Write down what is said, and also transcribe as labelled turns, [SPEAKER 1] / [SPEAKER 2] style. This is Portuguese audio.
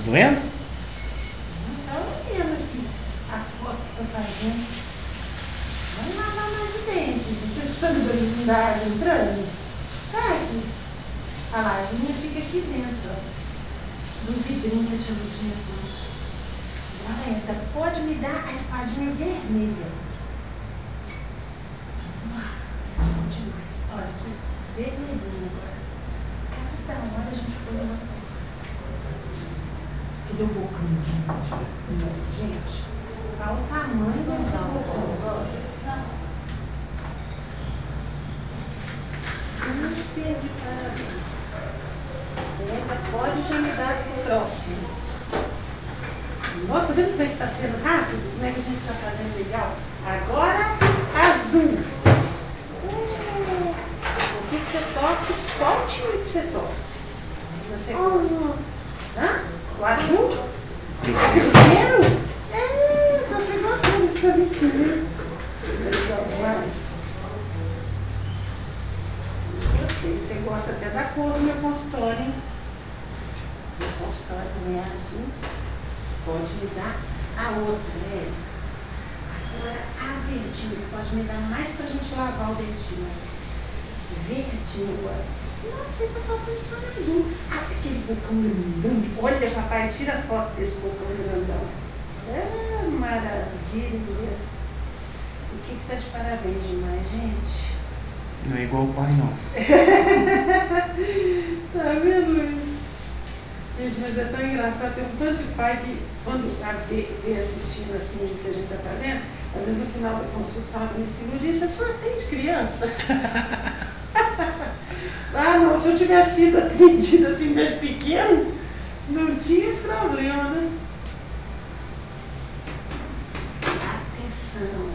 [SPEAKER 1] doendo?
[SPEAKER 2] Não tá doendo aqui. A foto que eu tô fazendo. Vamos lavar mais o dente. Você escutando o barulhinho da água entrando? Tá aqui. A lavinha fica aqui dentro, ó. Do vidrinho que eu tinha aqui. Essa pode me dar a espadinha vermelha. Demais. Olha aqui, vermelhinho agora. Cada hora a gente põe uma cor. Que deu bocão, gente. Olha o tamanho desse bocão. Super de parabéns. Essa pode já me dar pro próximo. Ó, tá vendo como é que tá sendo rápido? Como é que a gente tá fazendo legal? Agora, azul. O que você torce? Qual time que você torce? Você gosta? Hã? O azul? Cruzeiro? É, você gosta desse cabitinho. Legal demais. Você gosta até da cor do meu consultório, hein? Meu consultório também é azul. Pode me dar a outra, né? Agora a verdinha pode me dar mais pra gente lavar o dentinho. Verdinho agora. Nossa, tá faltando só azul. Ah, aquele bocão grandão. Olha, papai, tira a foto desse bocão grandão. É maravilha. O que tá de parabéns demais, gente?
[SPEAKER 1] Não é igual o pai, não.
[SPEAKER 2] Tá vendo isso? Gente, mas é tão engraçado, tem um tanto de pai que, quando vê assistindo assim o que a gente está fazendo, às vezes no final da consulta fala comigo assim, Lourdinha, você só atende criança? Ah, não, se eu tivesse sido atendida assim desde pequeno, não tinha esse problema, né? Atenção!